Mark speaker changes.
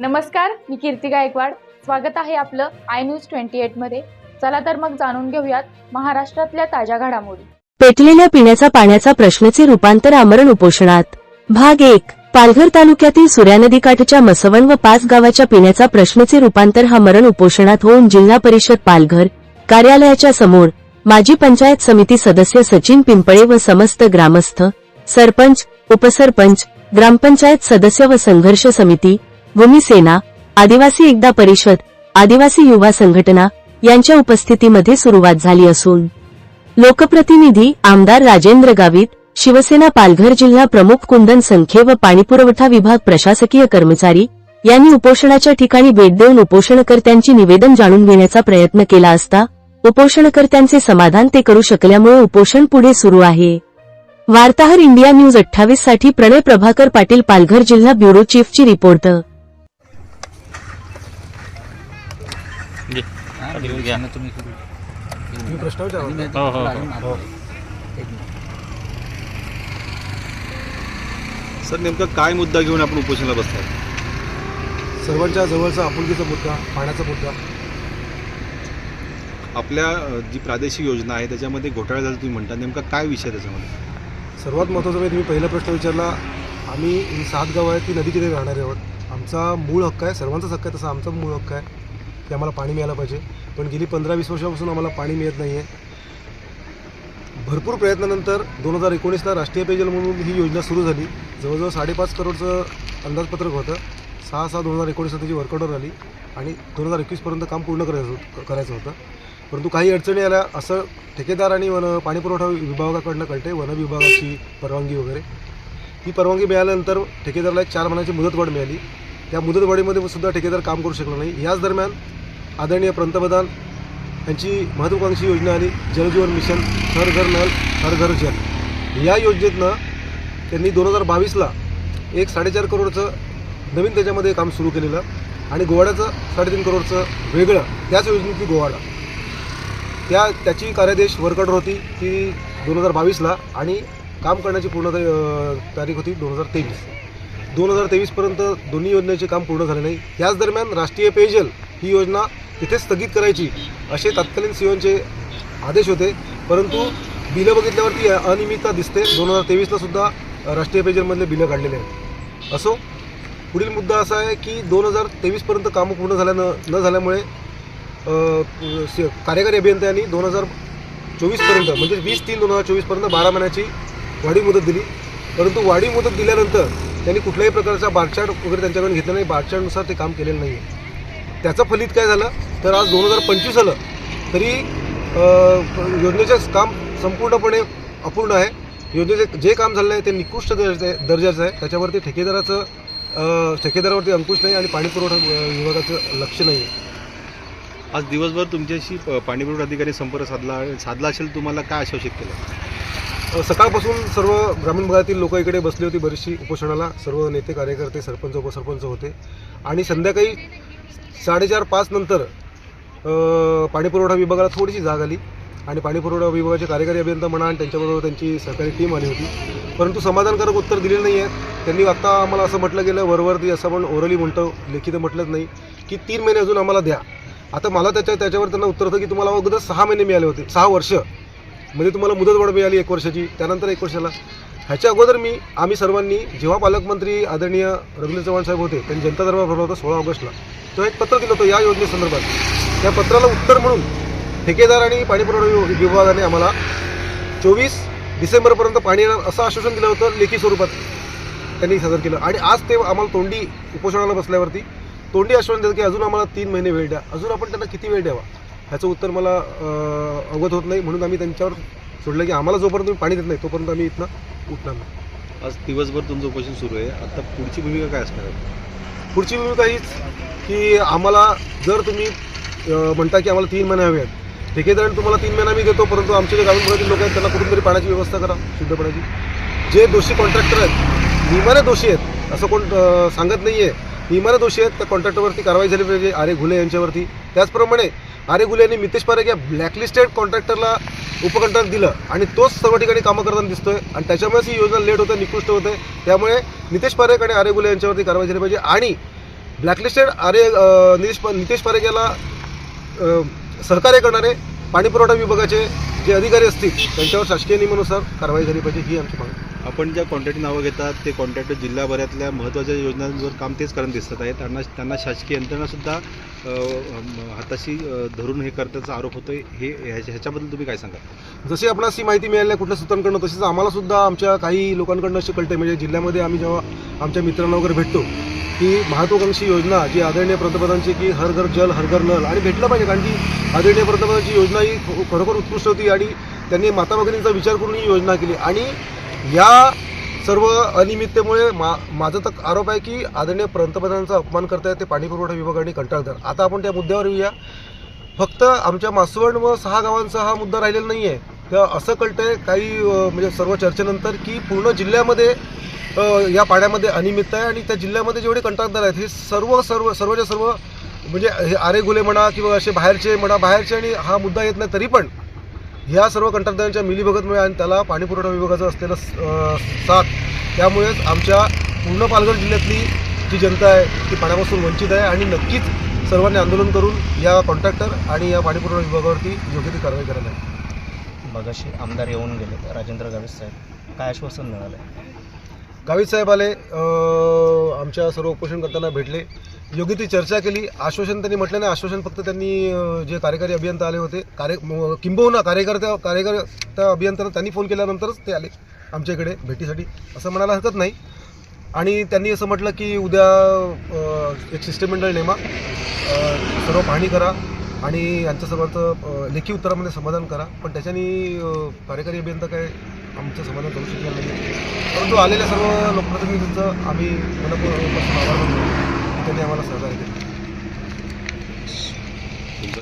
Speaker 1: नमस्कार, मी कीर्ती गायकवाड. स्वागत आहे आपलं आय न्यूज 28 मध्ये. चला तर मग जाणून घेऊयात महाराष्ट्रातल्या ताज्या घडामोडी.
Speaker 2: पेटलेल्या पिण्याचा पाण्याचा प्रश्नाचे रूपांतर आमरण उपोषणात. भाग 1. पालघर तालुक्यातील सूर्या नदीकाठच्या मसवण व 5 गावाच्या पिण्याचा प्रश्नाचे रूपांतर आमरण उपोषणात होऊन जिल्हा परिषद पालघर कार्यालयाच्या समोर माजी पंचायत समिती सदस्य सचिन पिंपळे व समस्त ग्रामस्थ, सरपंच, उपसरपंच, ग्रामपंचायत सदस्य व संघर्ष समिती, भूमिसेना, आदिवासी एकता परिषद, आदिवासी युवा संघटना यांच्या उपस्थितीमध्ये सुरुवात झाली असून लोकप्रतिनिधी आमदार राजेंद्र गावित, शिवसेना पालघर जिल्हा प्रमुख कुंदन संखे व पाणीपुरवठा विभाग प्रशासकीय कर्मचारी यांनी उपोषणाच्या ठिकाणी भेट देऊन उपोषणकर्त्यांची निवेदन जाणून घेण्याचा प्रयत्न केला असता उपोषणकर्त्यांचे समाधान ते करू शकल्यामुळे उपोषण पुढे सुरू आहे. वार्ताहर इंडिया न्यूज 28 साठी प्रणय प्रभाकर पाटील, पालघर जिल्हा ब्युरो चीफची रिपोर्ट.
Speaker 3: सर, नेमका काय मुद्दा घेऊन आपण उपोषणाला बसताय?
Speaker 4: सर्वांच्या जवळचा आपुलकीचा मुद्दा, पाण्याचा मुद्दा.
Speaker 3: आपल्या जी प्रादेशिक योजना आहे त्याच्यामध्ये घोटाळा झाला तुम्ही म्हणता, नेमका काय विषय त्याच्यामध्ये?
Speaker 4: सर्वात महत्त्वाचं म्हणजे तुम्ही पहिला प्रश्न विचारला. आम्ही ही 7 गावं आहेत, ती नदीच्या तिथे राहणारे आहोत. आमचा मूळ हक्क आहे, सर्वांचाच हक्क आहे, तसा आमचा मूळ हक्क आहे की आम्हाला पाणी मिळायला पाहिजे. पण गेली 15-20 वर्षापासून आम्हाला पाणी मिळत नाही आहे. भरपूर प्रयत्नानंतर 2019ला राष्ट्रीय पेयजल म्हणून ही योजना सुरू झाली. जवळजवळ 5.5 करोडचं अंदाजपत्रक होतं. 6/6/2019 त्याची वर्क ऑर्डर आली आणि 2021पर्यंत काम पूर्ण करायचं होतं. परंतु काही अडचणी आल्या. असं ठेकेदार आणि पाणीपुरवठा विभागाकडनं कळते, वन विभागाची परवानगी वगैरे. ती परवानगी मिळाल्यानंतर ठेकेदाराला एक 4 महिन्याची मुदतवाढ मिळाली. त्या मुदतवाढीमध्ये सुद्धा ठेकेदार काम करू शकला नाही. याच दरम्यान आदरणीय पंतप्रधान यांची महत्त्वाकांक्षी योजना आली, जलजीवन मिशन, हर घर नल हर घर जल. या योजनेतनं त्यांनी 2022ला एक 4.5 करोडचं नवीन त्याच्यामध्ये काम सुरू केलेलं आणि गोवाड्याचं 3.5 करोडचं वेगळं, त्याच योजनेतली गोवाडा. त्याची कार्यादेश वर्क ऑर्डर होती ती 2022ला आणि काम करण्याची पूर्ण तारीख होती 2023. 2023पर्यंत दोन्ही योजनेचे काम पूर्ण झाले नाही. याच दरम्यान राष्ट्रीय पेयजल ही योजना तिथे स्थगित करायची असे तत्कालीन सीओचे आदेश होते. परंतु बिलं बघितल्यावरती अनियमितता दिसते. 2023ला सुद्धा राष्ट्रीय पेयजलमधले बिलं काढलेले आहेत. असो, पुढील मुद्दा असा आहे की 2023पर्यंत कामं पूर्ण न झाल्यामुळे कार्यकारी अभियंत्यांनी 2024पर्यंत म्हणजे 20/3/2024पर्यंत 12 महिन्याची वाढीव मुदत दिली. परंतु वाढीव मुदत दिल्यानंतर त्यांनी कुठल्याही प्रकारचा बारचार्ट वगैरे त्यांच्याकडून घेतला नाही. बारचार्टनुसार ते काम केलेलं नाही आहे. त्याचं फलित काय झालं तर आज 2025 आलं तरी योजनेचं काम संपूर्णपणे अपूर्ण आहे. योजनेचे जे काम झालं आहे ते निकृष्ट दर्जाचं आहे. त्याच्यावरती ठेकेदारावरती अंकुश नाही आणि पाणीपुरवठा विभागाचं लक्ष नाही आहे.
Speaker 3: आज दिवसभर तुमच्याशी पाणीपुरवठा अधिकारी संपर्क साधला असेल, तुम्हाला काय आश्वासित केलं?
Speaker 4: सकाळपासून सर्व ग्रामीण भागातील लोक इकडे बसली होती बरीचशी उपोषणाला. सर्व नेते, कार्यकर्ते, सरपंच, उपसरपंच होते आणि संध्याकाळी 4:30-5 नंतर पाणीपुरवठा विभागाला थोडीशी जाग आली आणि पाणीपुरवठा विभागाचे कार्यकारी अभियंता म्हणा आणि त्यांच्याबरोबर त्यांची सहकारी टीम आली होती. परंतु समाधानकारक उत्तर दिलेलं नाही आहे. त्यांनी आत्ता आम्हाला असं म्हटलं गेलं वरवरती, असं आपण ओरली म्हणतो, लेखी म्हटलंच नाही, की 3 महिने अजून आम्हाला द्या. आता मला त्याच्यावर त्यांना उत्तर होतं की तुम्हाला अगोदर 6 महिने मिळाले होते, 6 वर्ष म्हणजे तुम्हाला मुदतवाढ मिळाली 1 वर्षाची, त्यानंतर 1 वर्षाला. ह्याच्या अगोदर आम्ही सर्वांनी जेव्हा पालकमंत्री आदरणीय रवींद्र चव्हाण साहेब होते त्यांनी जनता दरबार भरला होता 16 ऑगस्टला, तेव्हा एक पत्र दिलं होतं या योजनेसंदर्भात. त्या पत्राला उत्तर म्हणून ठेकेदार आणि पाणीपुरवठा विभागाने आम्हाला 24 डिसेंबरपर्यंत पाणी येणार असं आश्वासन दिलं होतं, लेखी स्वरूपात त्यांनी सादर केलं. आणि आज ते आम्हाला तोंडी उपोषणाला बसल्यावरती तोंडी आश्वासन देतं की अजून आम्हाला 3 महिने वेळ द्या. अजून आपण त्यांना किती वेळ द्यावा ह्याचं उत्तर मला अवगत होत नाही. म्हणून आम्ही त्यांच्यावर सोडलं की आम्हाला जोपर्यंत तुम्ही पाणी देत नाही तोपर्यंत आम्ही इथनं उठणार नाही.
Speaker 3: आज दिवसभर तुमचं उपोषण सुरू आहे. आता पुढची भूमिका काय असणार आहे?
Speaker 4: पुढची भूमिका हीच की आम्हाला जर तुम्ही म्हणता की आम्हाला 3 महिने हवे आहेत, ठेकेदाराने तुम्हाला 3 महिना मी देतो, परंतु आमचे जे ग्रामीण भागातील लोक आहेत त्यांना कुठून तरी पाण्याची व्यवस्था करा, शुद्ध पाण्याची. जे दोषी कॉन्ट्रॅक्टर आहेत, नियमाने दोषी आहेत असं कोण सांगत नाही आहे, नियमाने दोषी आहेत, त्या कॉन्ट्रॅक्टरवरती कारवाई झाली पाहिजे. आरे घुले यांच्यावरती. त्याचप्रमाणे आरे घुले यांनी मितेश पारेख या ब्लॅकलिस्टेड कॉन्ट्रॅक्टरला उपकंत्राट दिलं आणि तोच सर्व ठिकाणी कामं करताना दिसतोय आणि त्याच्यामुळेच ही योजना लेट होते, निकृष्ट होते. त्यामुळे नितेश पारेख आणि आरे घुले यांच्यावरती कारवाई झाली पाहिजे आणि ब्लॅकलिस्टेड नितेश पारेख याला सहकार्य करणारे पाणीपुरवठा विभागाचे जे अधिकारी असतील त्यांच्यावर शासकीय नियमानुसार कारवाई झाली पाहिजे, ही आमची मागणी.
Speaker 3: आपण ज्या कॉन्ट्रॅक्ट नावं घेतात ते कॉन्ट्रॅक्टर जिल्हाभरातल्या महत्त्वाच्या योजनांवर काम तेच करत दिसत आहे. त्यांना शासकीय यंत्रणासुद्धा हाताशी धरून हे करण्याचा आरोप होतोय. ह्याच्याबद्दल तुम्ही काय सांगा?
Speaker 4: जशी आपणास ही माहिती मिळाली आहे कुठल्या सूत्रांकडून, तशीच आम्हाला सुद्धा आमच्या काही लोकांकडून अशी कळते. म्हणजे जिल्ह्यामध्ये आम्ही जेव्हा आमच्या मित्रांना वगैरे भेटतो की महत्त्वाकांक्षी योजना जी आदरणीय पंतप्रधानांची की हर घर जल हर घर नल, आणि भेटलं पाहिजे कारण की आदरणीय पंतप्रधानांची योजना ही खरोखर उत्कृष्ट होती आणि त्यांनी माता भगिनींचा विचार करून ही योजना केली. आणि या सर्व अनियमिततेमुळे माझा तर आरोप आहे की आदरणीय पंतप्रधानांचा अपमान करतायत ते पाणीपुरवठा विभाग आणि कंत्राटदार. आता आपण त्या मुद्द्यावर येऊया. फक्त आमच्या मासवण व 6 गावांचा हा मुद्दा राहिलेला नाही आहे. तर असं कळतंय काही म्हणजे सर्व चर्चेनंतर की पूर्ण जिल्ह्यामध्ये या पाण्यामध्ये अनियमितता आहे आणि त्या जिल्ह्यामध्ये जेवढे कंत्राटदार आहेत हे सर्वच्या सर्व म्हणजे हे आरे गुले म्हणा किंवा असे बाहेरचे आणि हा मुद्दा येत नाही तरी पण ह्या सर्व कंत्राटदारांच्या मिलीभगतमुळे आणि त्याला पाणीपुरवठा विभागाचं असलेलं साथ, त्यामुळेच आमच्या पूर्ण पालघर जिल्ह्यातली जी जनता आहे ती पाण्यापासून वंचित आहे आणि नक्कीच सर्वांनी आंदोलन करून या कॉन्ट्रॅक्टर आणि या पाणीपुरवठा विभागावरती योग्य ती कारवाई करायला आहे.
Speaker 5: मगाशी आमदार येऊन गेले राजेंद्र गावित साहेब, काय आश्वासन मिळालं?
Speaker 4: गावित साहेब आले, आमच्या सर्व उपोषणकर्त्यांना भेटले, योग्य ती चर्चा केली. आश्वासन त्यांनी म्हटलं नाही. आश्वासन फक्त त्यांनी जे कार्यकारी अभियंता आले होते किंबहुना कार्यकर्त्या अभियंत्यांना त्यांनी फोन केल्यानंतरच ते आले आमच्याकडे भेटीसाठी, असं म्हणायला हरकत नाही. आणि त्यांनी असं म्हटलं की उद्या एक शिष्टमंडळ नेमा, सर्व पाहणी करा आणि यांचं सर्वांचं लेखी उत्तरामध्ये समाधान करा. पण त्याच्यानी कार्यकारी अभियंता काय आमचं समाधान करू शकणार नाही. परंतु आलेल्या सर्व लोकप्रतिनिधींचं आम्ही मनपूर्वक आभार मानतो, त्यांनी आम्हाला सहकार्य केलं.